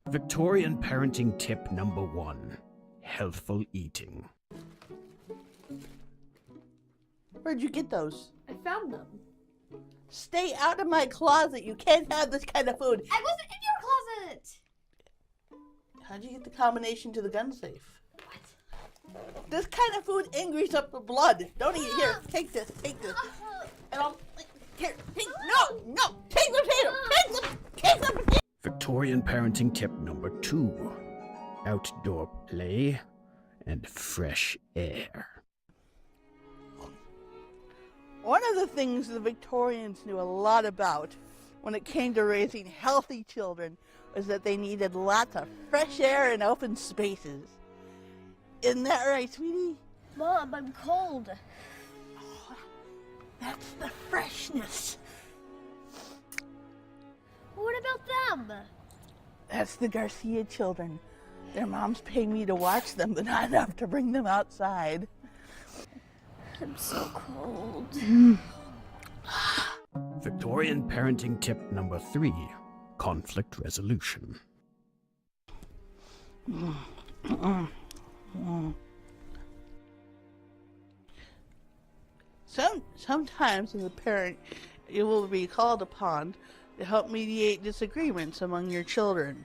Victorian parenting tip number 1. Healthful eating. Where'd you get those? I found them. Stay out of my closet. You can't have this kind of food. I wasn't in your closet! How'd you get the combination to the gun safe? What? This kind of food angries up the blood. Don't eat it. Here, take this. And I'll... Here, take... No! Take the potato! Take the potato! Victorian parenting tip number 2. Outdoor play and fresh air. One of the things the Victorians knew a lot about when it came to raising healthy children was that they needed lots of fresh air and open spaces. Isn't that right, sweetie? Mom, I'm cold. Oh, that's the freshness. What about them? That's the Garcia children. Their moms pay me to watch them, but not enough to bring them outside. I'm so cold. Victorian parenting tip number 3. Conflict resolution. Sometimes as a parent, you will be called upon to help mediate disagreements among your children.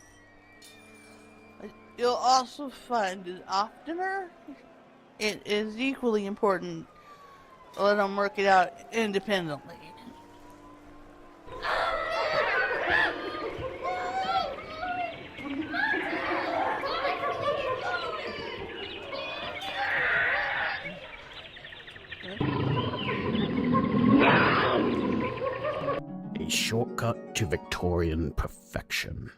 You'll also find that oftener, it is equally important to let them work it out independently. A shortcut to Victorian perfection.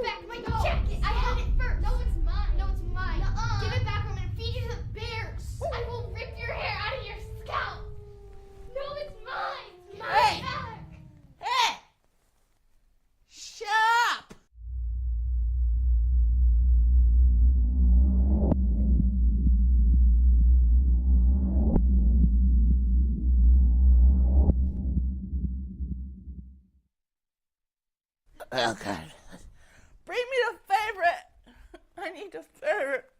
Back my jacket! I had it first! No, it's mine! No, it's mine! Give it back or I'm gonna feed you to the bears! I will rip your hair out of your scalp! No, it's mine! It's mine! Hey! Back! Hey! Shut up! Oh, God. Bring me the favorite. I need the favorite.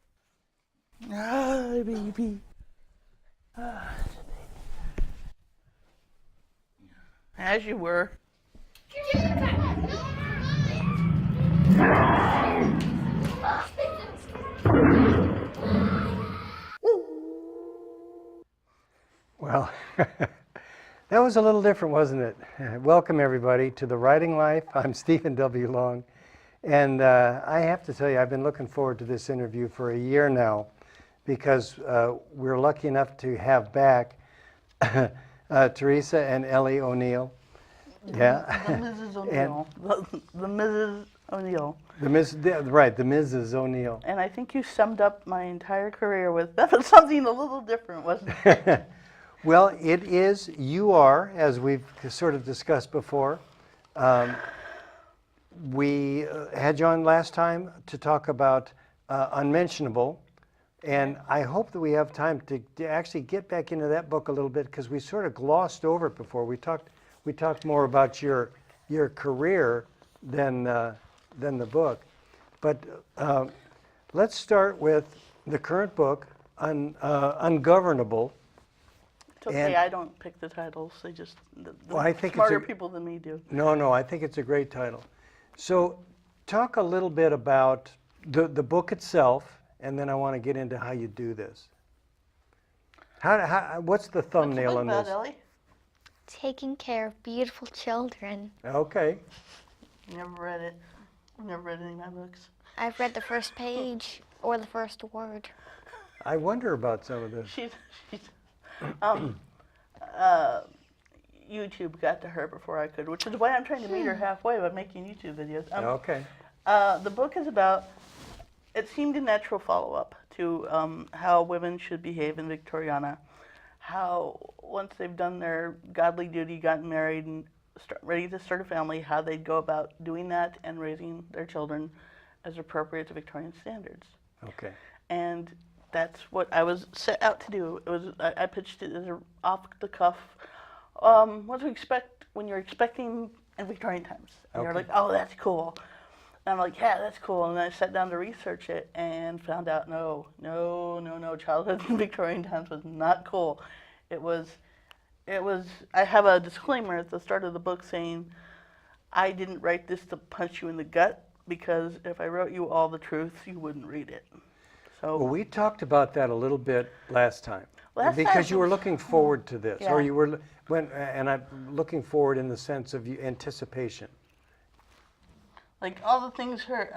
Ah, baby. Ah, as you were. Give it back! No, it's mine! Well, that was a little different, wasn't it? Welcome, everybody, to The Writing Life. I'm Stephen W. Long, and I have to tell you, I've been looking forward to this interview for a year now because we're lucky enough to have back Therese and Ellie Oneill. Yeah. The Mrs. Oneill. The Mrs. Oneill. The Mrs. Oneill. And I think you summed up my entire career with something a little different, wasn't it? Well, it is, you are, as we've sort of discussed before. We had you on last time to talk about Unmentionable, and I hope that we have time to actually get back into that book a little bit because we sort of glossed over it before. We talked more about your career than the book. But let's start with the current book, Ungovernable. It's okay, And- I don't pick the titles. They just, the Well, I think it's smarter a- people than me do. No, I think it's a great title. So talk a little bit about the book itself, and then I want to get into how you do this. What's the thumbnail What's on the book this? about, Ellie? Taking care of beautiful children. Okay. Never read it. Never read any of my books. I've read the first page or the first word. I wonder about some of this. She's YouTube got to her before I could, which is why I'm trying to meet her halfway by making YouTube videos. Okay. The book is about, it seemed a natural follow-up to how women should behave in Victoriana. How once they've done their godly duty, gotten married, and ready to start a family, how they'd go about doing that and raising their children as appropriate to Victorian standards. Okay. And that's what I was set out to do. It was I pitched it as an off-the-cuff. What to expect when you're expecting in Victorian times. And you're Okay. like, oh, that's cool. And I'm like, yeah, that's cool. And I sat down to research it and found out, no, childhood in Victorian times was not cool. It was, I have a disclaimer at the start of the book saying, I didn't write this to punch you in the gut, because if I wrote you all the truth, you wouldn't read it. So Well, we talked about that a little bit last time. Last Because time you were was- looking forward to this, or Yeah. you were, and I'm looking forward in the sense of anticipation. like all the things her,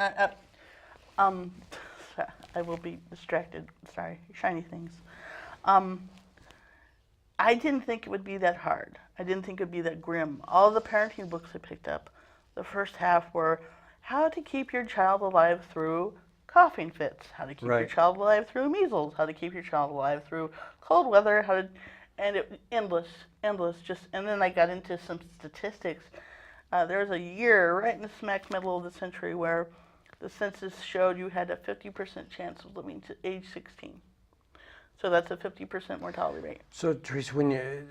I will be distracted. Sorry, shiny things. I didn't think it would be that hard. I didn't think it would be that grim. All the parenting books I picked up, the first half were how to keep your child alive through coughing fits, how to keep your Right. child alive through measles, how to keep your child alive through cold weather, and it endless, just. And then I got into some statistics. There was a year right in the smack middle of the century where the census showed you had a 50% chance of living to age 16. So that's a 50% mortality rate. So, Therese, when you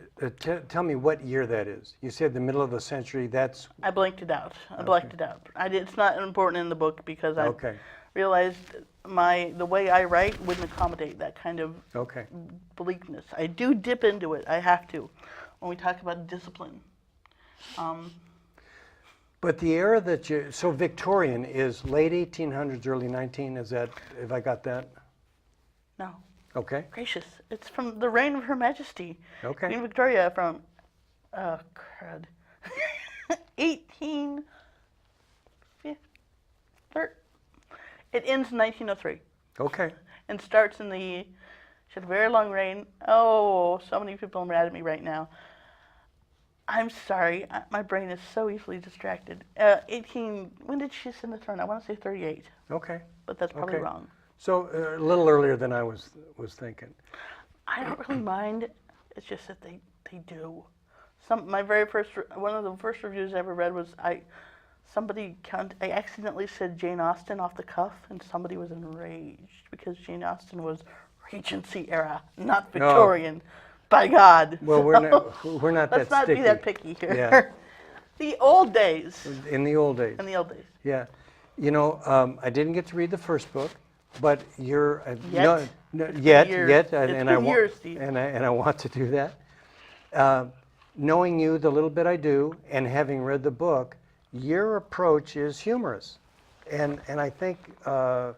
tell me what year that is. You said the middle of the century. That's I blanked it out. It's not important in the book because I okay. realized the way I write wouldn't accommodate that kind of Okay. bleakness. I do dip into it. I have to when we talk about discipline. But the era that so Victorian is late 1800s, early 19. Is that, have I got that? No. Okay. Gracious. It's from the reign of Her Majesty. Okay. Queen Victoria from, oh, crud. 18... It ends in 1903 Okay. and starts in the... She had a very long reign. Oh, so many people are mad at me right now. I'm sorry. My brain is so easily distracted. 18... When did she ascend the throne? I want to say 38, Okay. but that's probably Okay. wrong. So a little earlier than I was thinking. I don't really mind. It's just that they do. My very first one of the first reviews I ever read was I accidentally said Jane Austen off the cuff, and somebody was enraged because Jane Austen was Regency era, not Victorian. By God. Well, we're not that Let's not sticky. be that picky here. Yeah. The old days. In the old days. In the old days. Yeah. You know, I didn't get to read the first book, but you're Yet? yet, Years. and It's I been want years, Steve. and I want to do that. Knowing you the little bit I do, and having read the book, your approach is humorous, and I think Yeah.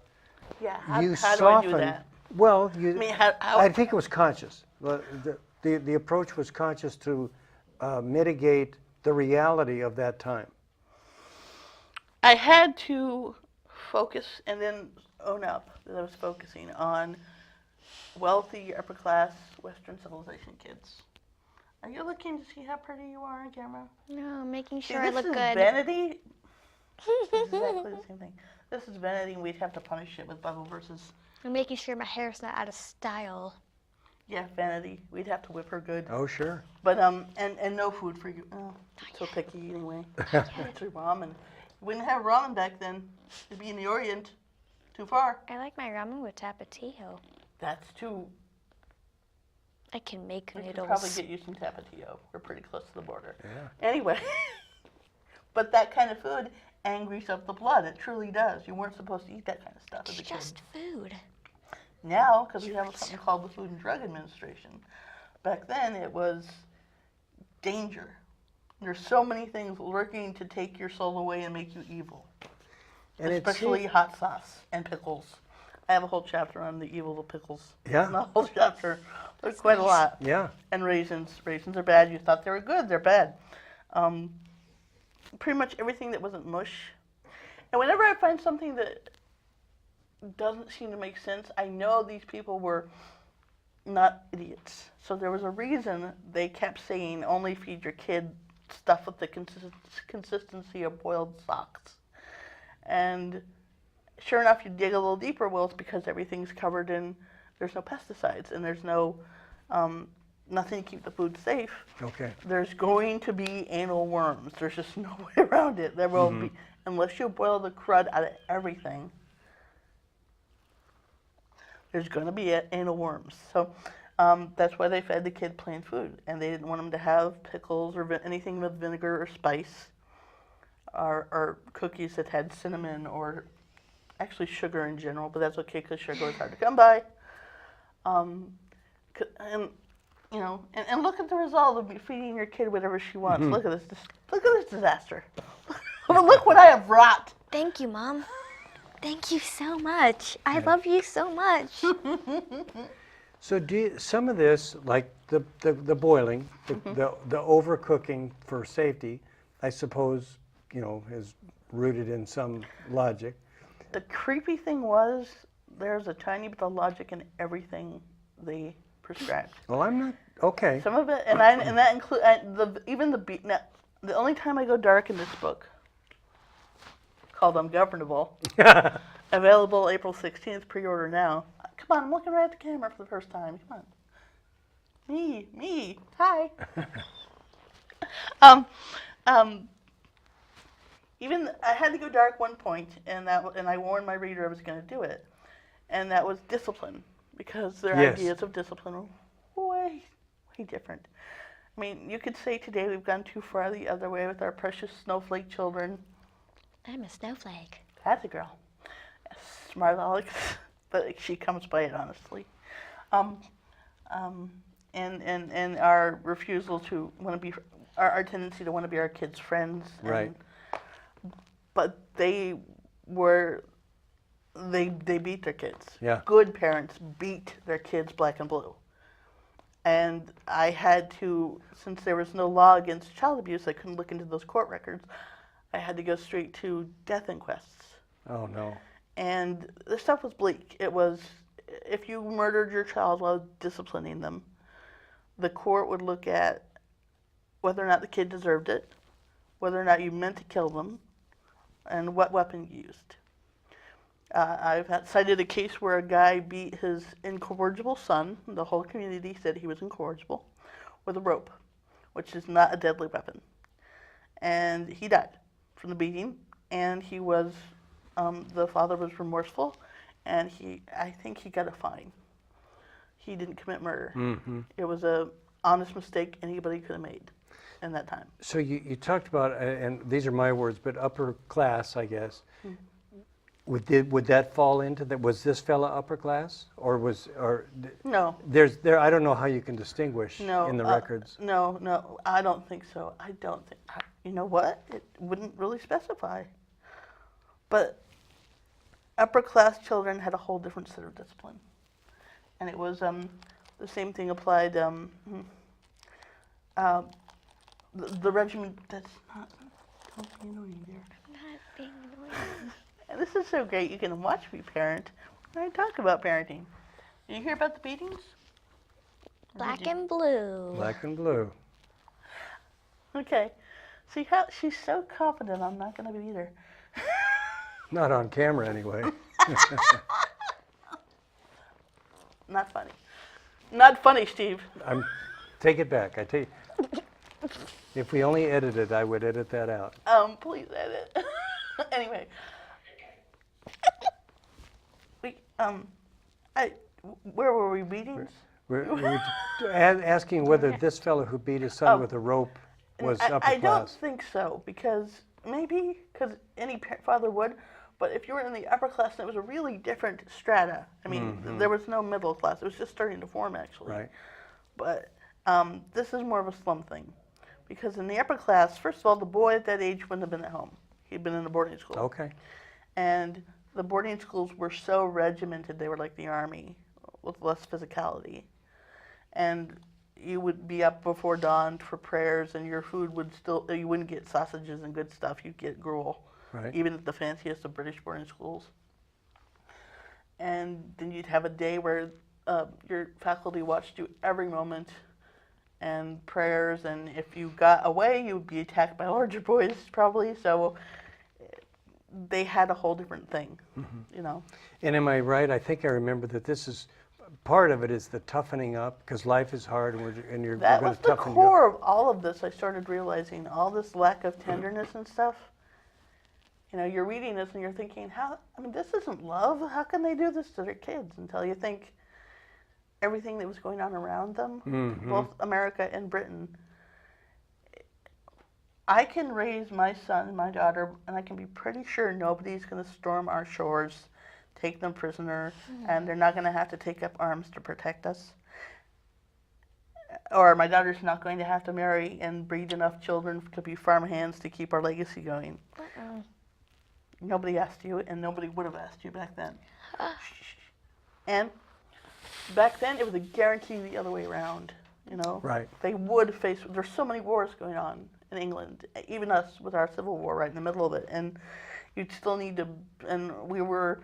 How you do soften. I do that? Well, I mean, how I think it was conscious. The approach was conscious to mitigate the reality of that time. I had to focus and then own up that I was focusing on wealthy, upper class, Western civilization kids. Are you looking to see how pretty you are on camera? No, making See, sure I this look is good. vanity. It's exactly the same thing. This is vanity, and we'd have to punish it with Bible verses. I'm making sure my hair's not out of style. Yeah, vanity. We'd have to whip her good. Oh, sure. But and no food for you. Oh, so picky anyway. Actually, ramen. We didn't have ramen back then. It'd be in the Orient. Too far. I like my ramen with tapatio. That's too. I can make We could noodles. probably get you some tapatio. We're pretty close to the border. Yeah. Anyway, but that kind of food angries up the blood. It truly does. You weren't supposed to eat that kind of stuff as It's a kid. just food. Now, because we have something called the Food and Drug Administration. Back then, it was danger. There's so many things lurking to take your soul away and make you evil. And Especially hot sauce and pickles. I have a whole chapter on the evil of pickles. Yeah. A whole chapter. There's quite a lot. Yeah. And raisins. Raisins are bad. You thought they were good. They're bad. Pretty much everything that wasn't mush. And whenever I find something that doesn't seem to make sense, I know these people were not idiots. So there was a reason they kept saying only feed your kid stuff with the consistency of boiled socks. And sure enough, you dig a little deeper, well, it's because everything's covered in, there's no pesticides and there's no, nothing to keep the food safe. Okay. There's going to be anal worms. There's just no way around it. There will be, unless you boil the crud out of everything, there's going to be anal worms. So that's why they fed the kid plain food. And they didn't want them to have pickles or anything with vinegar or spice. or cookies that had cinnamon or actually sugar in general, but that's okay because sugar was hard to come by. And you know, and look at the result of feeding your kid whatever she wants. Look at this! Look at this disaster! Look what I have wrought. Thank you, Mom. Thank you so much. I love you so much. So some of this, like the boiling, the overcooking for safety, I suppose, you know, is rooted in some logic. The creepy thing was there's a tiny bit of logic in everything they prescribed. Well, I'm not okay. Some of it, and that include the only time I go dark in this book, called Ungovernable, available April 16th, pre-order now. Come on, I'm looking right at the camera for the first time. Come on. Me, hi. Even I had to go dark one point, and I warned my reader I was going to do it, and that was discipline, because their ideas of discipline are way different. I mean, you could say today we've gone too far the other way with our precious snowflake children. I'm a snowflake. That's a girl. Smart Alex, but she comes by it honestly. And our refusal to want to be, our tendency to want to be our kids' friends. Right. But they beat their kids. Yeah. Good parents beat their kids black and blue. And I had to, since there was no law against child abuse, I couldn't look into those court records. I had to go straight to death inquests. Oh, no. And the stuff was bleak. It was, if you murdered your child while disciplining them, the court would look at whether or not the kid deserved it, whether or not you meant to kill them, and what weapon you used. I've cited a case where a guy beat his incorrigible son. The whole community said he was incorrigible, with a rope, which is not a deadly weapon. And he died from the beating, and he was, the father was remorseful, and I think he got a fine. He didn't commit murder. Mm-hmm. It was a honest mistake anybody could have made in that time. So you talked about, and these are my words, but upper class, I guess. Mm-hmm. Would that fall into that? Was this fella upper class, or no? I don't know how you can distinguish in the records. No, I don't think so. I don't think. You know what? It wouldn't really specify. But upper class children had a whole different set of discipline, and it was the same thing applied. The regiment. That's not. Don't be annoying, dear. I'm not being annoying. And this is so great. You can watch me parent when I talk about parenting. Did you hear about the beatings? Black and blue. Black and blue. Okay. See how she's so confident I'm not going to beat her. Not on camera, anyway. Not funny. Not funny, Steve. Take it back. I take. If we only edited, I would edit that out. Please edit. Anyway. Where were we? Beatings? We're asking whether this fellow who beat his son with a rope was upper class. I don't think so, because any father would, but if you were in the upper class, it was a really different strata. I mean, there was no middle class. It was just starting to form, actually. Right. But this is more of a slum thing, because in the upper class, first of all, the boy at that age wouldn't have been at home. He'd been in a boarding school. Okay. And the boarding schools were so regimented, they were like the army, with less physicality. And you would be up before dawn for prayers, and your food would you wouldn't get sausages and good stuff, you'd get gruel, right. Even at the fanciest of British boarding schools. And then you'd have a day where your faculty watched you every moment, and prayers, and if you got away, you would be attacked by larger boys, probably, so they had a whole different thing, you know. And am I right? I think I remember that this is, part of it is the toughening up, because life is hard, and you're That going was to the toughen core of all of this. I started realizing all this lack of tenderness and stuff. You know, you're reading this and you're thinking, this isn't love. How can they do this to their kids? Until you think everything that was going on around them, both America and Britain. I can raise my son and my daughter, and I can be pretty sure nobody's going to storm our shores, take them prisoner, and they're not going to have to take up arms to protect us. Or my daughter's not going to have to marry and breed enough children to be farmhands to keep our legacy going. Nobody asked you, and nobody would have asked you back then. And back then, it was a guarantee the other way around. You know, Right. They would face. There's so many wars going on in England, even us with our civil war right in the middle of it, and you'd still need to. And we were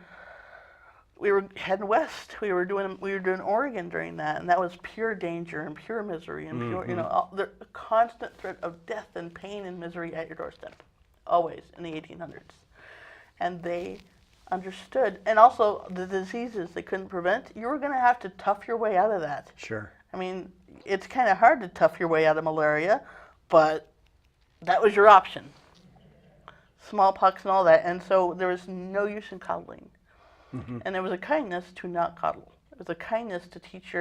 heading west. We were doing Oregon during that, and that was pure danger and pure misery and pure, the constant threat of death and pain and misery at your doorstep, always in the 1800s. And they understood, and also the diseases they couldn't prevent. You were going to have to tough your way out of that. Sure. I mean, it's kind of hard to tough your way out of malaria, but that was your option. Smallpox and all that, and so there was no use in coddling. And there was a kindness to not coddle. It was a kindness to teach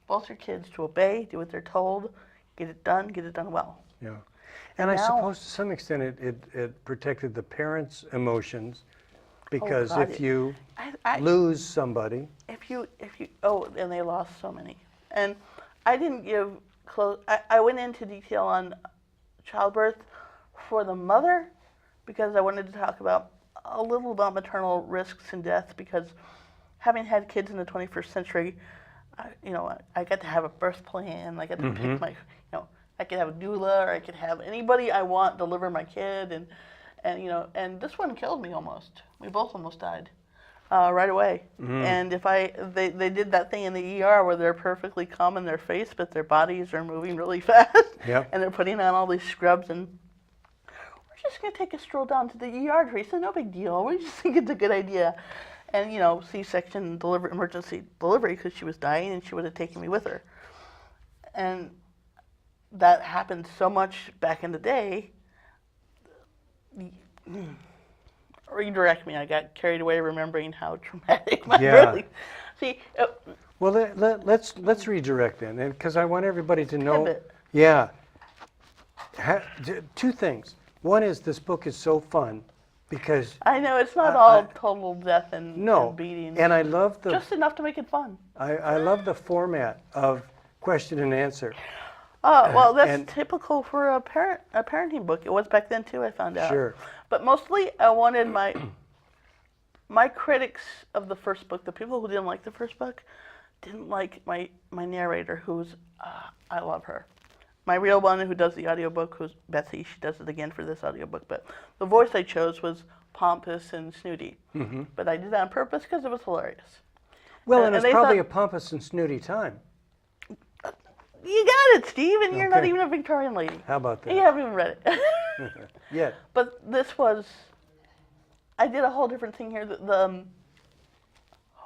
both your kids to obey, do what they're told, get it done well. Yeah. And I now- suppose to some extent it protected the parents' emotions, because God, if you I- lose somebody, And they lost so many. And I didn't give I went into detail on childbirth for the mother because I wanted to talk about a little about maternal risks and death, because having had kids in the 21st century, I got to have a birth plan. I got to pick my, I could have a doula, or I could have anybody I want deliver my kid, and this one killed me almost. We both almost died right away. And if they did that thing in the ER where they're perfectly calm in their face, but their bodies are moving really fast, and they're putting on all these scrubs, and we're just going to take a stroll down to the ER, Theresa, no big deal. We just think it's a good idea. And, C-section emergency delivery, because she was dying and she would have taken me with her. And that happened so much back in the day. Redirect me. I got carried away remembering how traumatic my birth. See, well, let's redirect then, because I want everybody to know. Pivot. Yeah. Two things. One is this book is so fun because I know it's not all total death and beating. And I love just enough to make it fun. I love the format of question and answer. Well, that's typical for a parenting book. It was back then too, I found out. Sure. But mostly, I wanted my critics of the first book, the people who didn't like the first book, didn't like my narrator, who's I love her. My real one who does the audiobook, who's Betsy, she does it again for this audiobook, but the voice I chose was pompous and snooty. But I did that on purpose because it was hilarious. Well, and it's probably thought, a pompous and snooty time. You got it, Steve, and you're not even a Victorian lady. How about that? You haven't even read it. Yeah. But this was, I did a whole different thing here.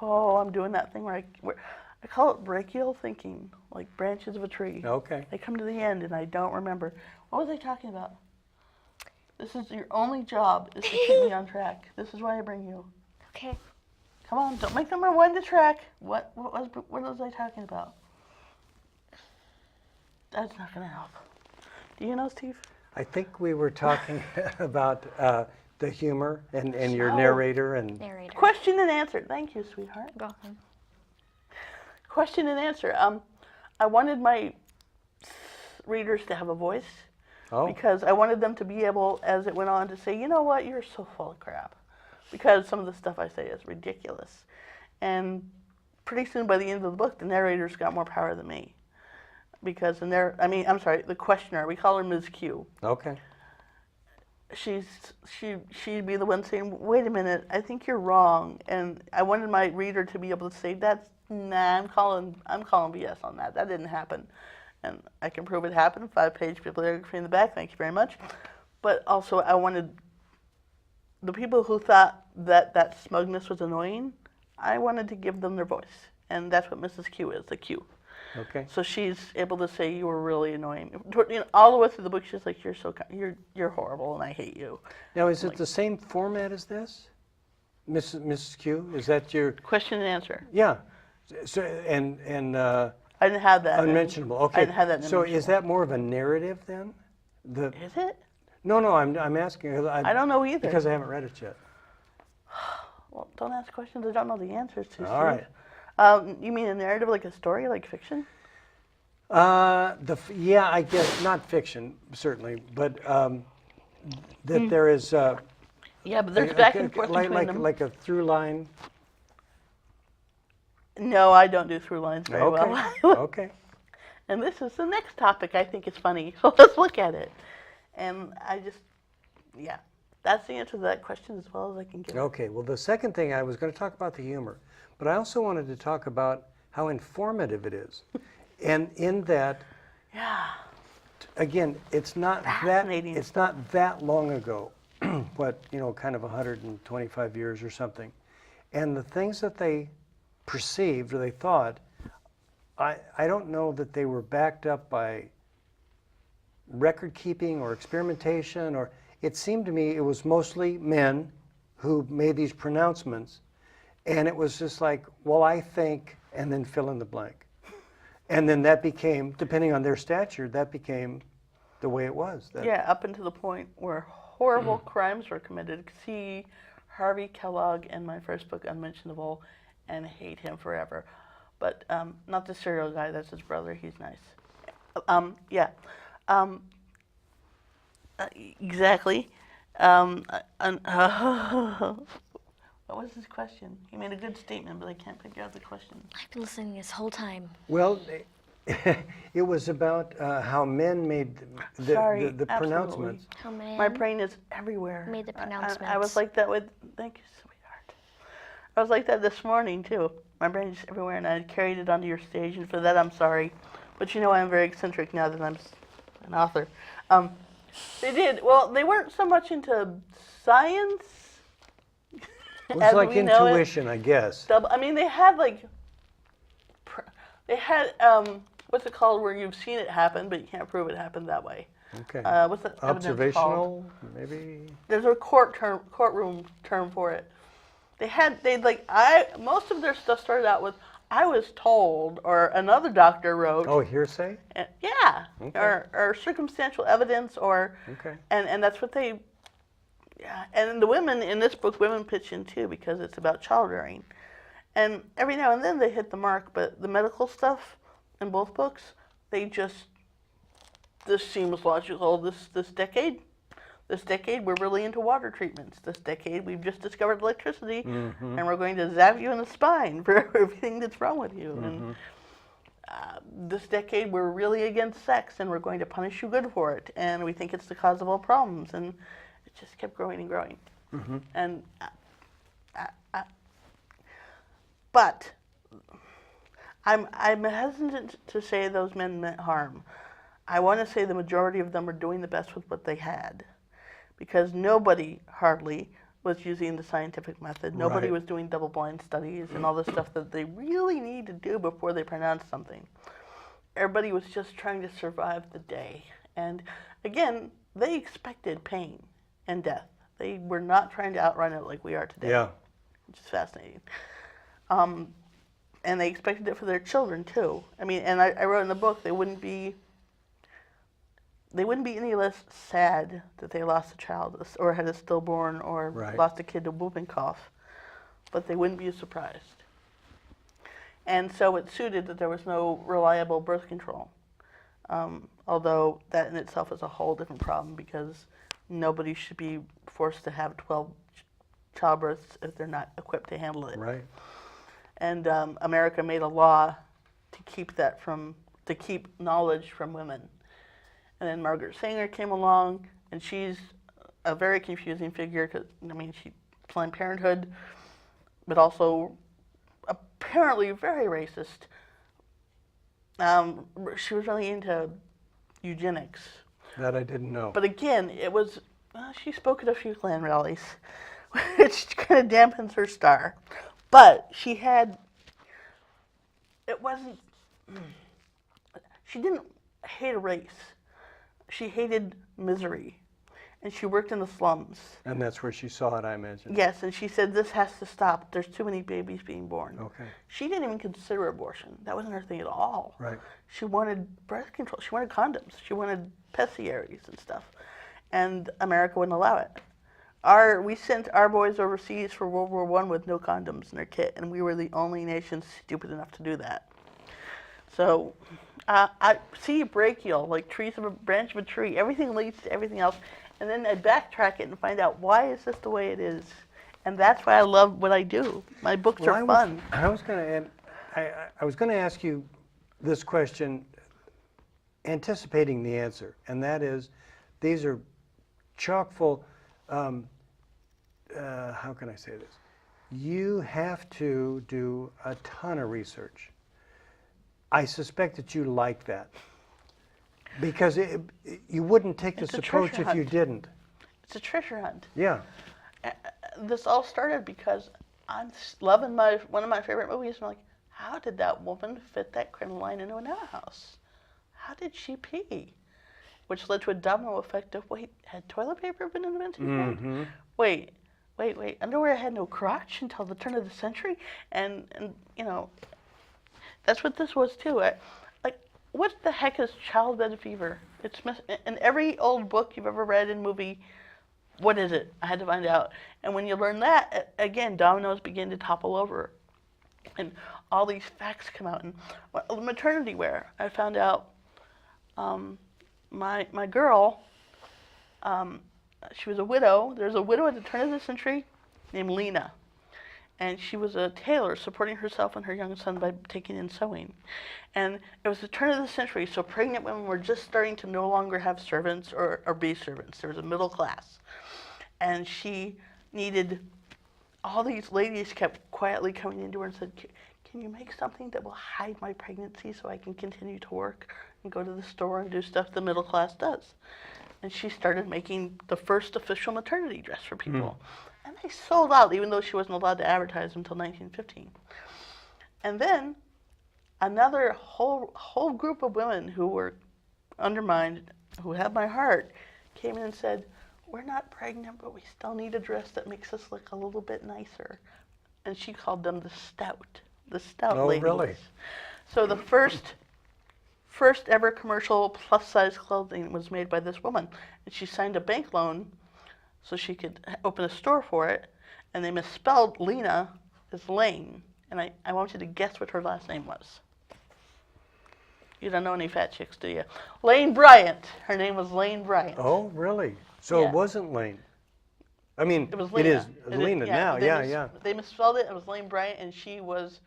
I'm doing that thing where I call it brachial thinking, like branches of a tree. Okay. They come to the end, and I don't remember. What was I talking about? This is your only job, is to keep me on track. This is why I bring you. Okay. Come on, don't make them rewind the track. What was I talking about? That's not going to help. Do you know, Steve? I think we were talking about the humor and your narrator and Narrator. Question and answer. Thank you, sweetheart. Go ahead. Question and answer. I wanted my readers to have a voice because I wanted them to be able, as it went on, to say, you know what, you're so full of crap. Because some of the stuff I say is ridiculous. And pretty soon by the end of the book, the narrator's got more power than me. Because the questioner, we call her Ms. Q. Okay. She'd be the one saying, wait a minute, I think you're wrong. And I wanted my reader to be able to say, I'm calling BS on that. That didn't happen. And I can prove it happened. 5-page bibliography in the back, thank you very much. But also I wanted the people who thought that smugness was annoying, I wanted to give them their voice. And that's what Mrs. Q is, the Q. Okay. So she's able to say, you were really annoying. All the way through the book, she's like, you're horrible and I hate you. Now, is it the same format as this? Mrs. Q, is that your... Question and answer. Yeah. So, I didn't have that. Unmentionable, okay. I didn't have that in So is Unmentionable. that more of a narrative then? Is it? No, I'm asking. 'Cause I don't know either. Because I haven't read it yet. Well, don't ask questions I don't know the answers to, All right. Steve. You mean a narrative like a story, like fiction? Yeah, I guess, not fiction, certainly, but that there is Yeah, but there's back and forth like, between them. like a through line. No, I don't do through lines very Okay, well. okay. And this is the next topic I think is funny, so let's look at it. And yeah, that's the answer to that question as well as I can give. Okay, well, the second thing, I was going to talk about the humor, but I also wanted to talk about how informative it is. And in that, Yeah. again, it's not Fascinating that long ago, what, kind of 125 years or something. And the things that they perceived or they thought, I don't know that they were backed up by record keeping or experimentation, or it seemed to me it was mostly men who made these pronouncements, and it was just like, well, I think, and then fill in the blank. And then that became, depending on their stature, that became the way it was. Yeah, up until the point where horrible crimes were committed. See Harvey Kellogg in my first book, Unmentionable, and hate him forever. But not the serial guy, that's his brother, he's nice. Yeah. Exactly. What was his question? He made a good statement, but I can't figure out the question. I've been listening this whole time. Well, it was about how men made the Absolutely. pronouncements. How man My brain is everywhere. made the I pronouncements. was like that with, thank you, sweetheart. I was like that this morning, too. My brain is everywhere, and I carried it onto your stage, and for that I'm sorry. But you know I'm very eccentric now that I'm an author. They did, well, they weren't so much into science. It was as like we know it. intuition, I guess. I mean, they had what's it called, where you've seen it happen, but you can't prove it happened that way. Okay. What's that evidence called? Observational, maybe? There's a courtroom term for it. Most of their stuff started out with, I was told, or another doctor wrote. Oh, hearsay? Yeah, Okay. or circumstantial evidence, or, Okay. and that's what they, yeah. And the women in this book, women pitch in too, because it's about child rearing. And every now and then they hit the mark, but the medical stuff in both books, this seems logical. This decade we're really into water treatments. This decade we've just discovered electricity, and we're going to zap you in the spine for everything that's wrong with you. And this decade we're really against sex, and we're going to punish you good for it. And we think it's the cause of all problems. And it just kept growing and growing. And but I'm hesitant to say those men meant harm. I want to say the majority of them were doing the best with what they had, because nobody hardly was using the scientific method. Nobody Right. was doing double-blind studies and all the stuff that they really need to do before they pronounce something. Everybody was just trying to survive the day. And again, they expected pain and death. They were not trying to outrun it like we are today. Yeah. Which is fascinating. And they expected it for their children too. I mean, and I wrote in the book, they wouldn't be any less sad that they lost a child or had a stillborn or Right. lost a kid to whooping cough, but they wouldn't be surprised. And so it suited that there was no reliable birth control. Although that in itself is a whole different problem, because nobody should be forced to have 12 childbirths if they're not equipped to handle it. Right. And America made a law to keep knowledge from women. And then Margaret Sanger came along, and she's a very confusing figure, because, I mean, she Planned Parenthood, but also apparently very racist. She was really into eugenics. That I didn't know. But again, she spoke at a few Klan rallies, which kind of dampens her star. But she didn't hate a race. She hated misery. And she worked in the slums. And that's where she saw it, I imagine. Yes, and she said, this has to stop. There's too many babies being born. Okay. She didn't even consider abortion. That wasn't her thing at all. Right. She wanted birth control. She wanted condoms. She wanted pessaries and stuff. and America wouldn't allow it. We sent our boys overseas for World War I with no condoms in their kit, and we were the only nation stupid enough to do that. So, I see a brachial, like trees of a branch of a tree. Everything leads to everything else, and then I backtrack it and find out why is this the way it is, and that's why I love what I do. My books are fun. I was going to ask you this question, anticipating the answer, and that is, these are chock full. How can I say this? You have to do a ton of research. I suspect that you like that because you wouldn't take this approach if you didn't. It's a treasure hunt. Yeah. This all started because I'm loving one of my favorite movies. I'm like, how did that woman fit that crinoline into an outhouse? How did she pee? Which led to a domino effect of, wait, had toilet paper been invented yet? Wait, underwear had no crotch until the turn of the century? And you know, that's what this was too. Like, what the heck is childbed fever? It's in every old book you've ever read and movie, what is it? I had to find out. And when you learn that, again, dominoes begin to topple over. And all these facts come out. And maternity wear, I found out, my girl, she was a widow. There was a widow at the turn of the century named Lena. And she was a tailor supporting herself and her young son by taking in sewing. And it was the turn of the century, so pregnant women were just starting to no longer have servants or be servants. There was a middle class. And she needed, all these ladies kept quietly coming into her and said, can you make something that will hide my pregnancy so I can continue to work and go to the store and do stuff the middle class does? And she started making the first official maternity dress for people. And they sold out, even though she wasn't allowed to advertise until 1915. And then another whole group of women who were undermined, who had my heart, came in and said, we're not pregnant, but we still need a dress that makes us look a little bit nicer. And she called them the stout ladies. Oh, really? So the first ever commercial plus-size clothing was made by this woman. And she signed a bank loan so she could open a store for it. And they misspelled Lena as Lane. And I want you to guess what her last name was. You don't know any fat chicks, do you? Lane Bryant. Her name was Lane Bryant. Oh, really? So Yeah. it wasn't Lane. I mean, It was it Lena. is Lena now. Yeah. They misspelled it. It was Lane Bryant, and she was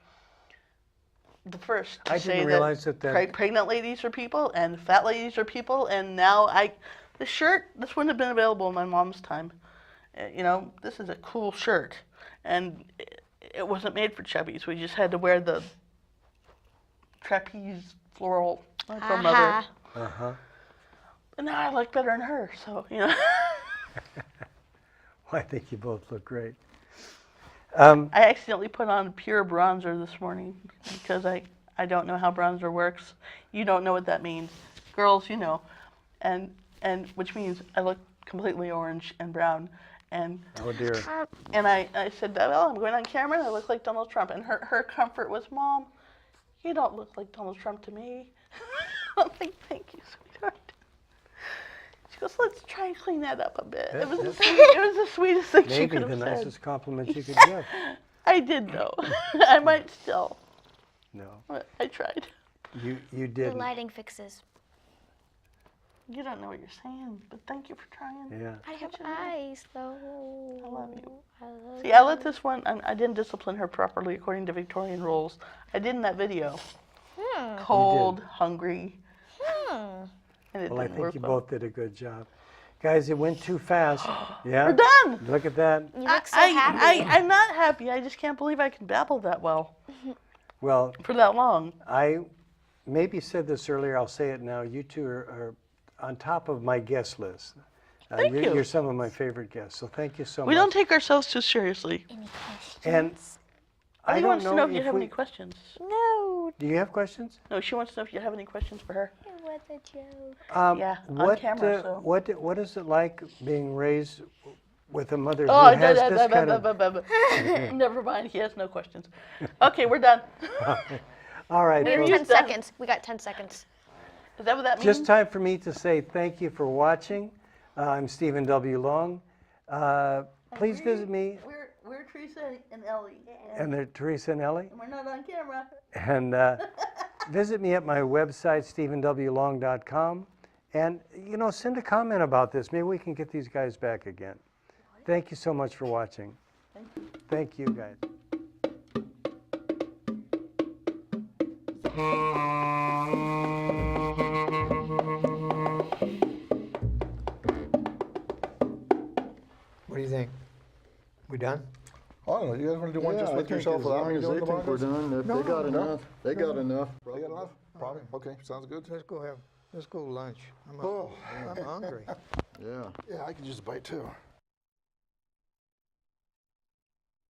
the first to I say didn't realize that pregnant ladies are people and fat ladies are people. And now this wouldn't have been available in my mom's time. You know, this is a cool shirt, and it wasn't made for chubbies. We just had to wear the trapeze floral like our mother. And now I look better than her, so you know. Well, I think you both look great. I accidentally put on pure bronzer this morning because I don't know how bronzer works. You don't know what that means. Girls, you know. And which means I look completely orange and brown. And Oh dear. and I said, well, I'm going on camera and I look like Donald Trump. And her comfort was, Mom, you don't look like Donald Trump to me. I'm like, thank you, sweetheart. She goes, let's try and clean that up a bit. It was the sweetest thing she could have Maybe said. the nicest compliment you could give. I did, though. I might still. No, But I tried. you The didn't. lighting fixes. You don't know what you're saying, but thank you for trying. Yeah. I have eyes, though. I love you. I love See, I let this one, I didn't discipline her properly according to Victorian rules. I did in that video. Cold, hungry, and it Well, I didn't think work you well. both did a good job. Guys, it went too fast. Yeah? We're done! Look at that. You look so happy. I'm not happy. I just can't believe I can babble that well Well, for that long. I maybe said this earlier. I'll say it now. You two are on top of my guest list. Thank you. You're some of my favorite guests, so thank you so We much. don't take ourselves too seriously. Any questions? And I He don't wants to know if you if have we- any questions. No, Do you have questions? No, she wants to know if you have any questions for her. it was a joke. Yeah, on What, camera, so. what is it like being raised with a mother Oh, who has this kind of... Never mind. He has no questions. Okay, we're done. All right, We have folks. 10 seconds. We got 10 seconds. Is that what that means? Just time for me to say thank you for watching. I'm Stephen W. Long. Please visit me, We're Teresa and Ellie. and they're Therese and Ellie. We're not on camera. And visit me at my website, stephenwlong.com. And, send a comment about this. Maybe we can get these guys back again. Thank you so much for watching. Thank you, guys. What do you think? We done? I don't know, you guys want to do one just with yourself without me doing the As long as they think we're podcast? done, if they got enough, they got enough. They got enough? Probably, okay, sounds good. Let's go lunch. Oh. I'm hungry. Yeah. Yeah, I could use a bite too.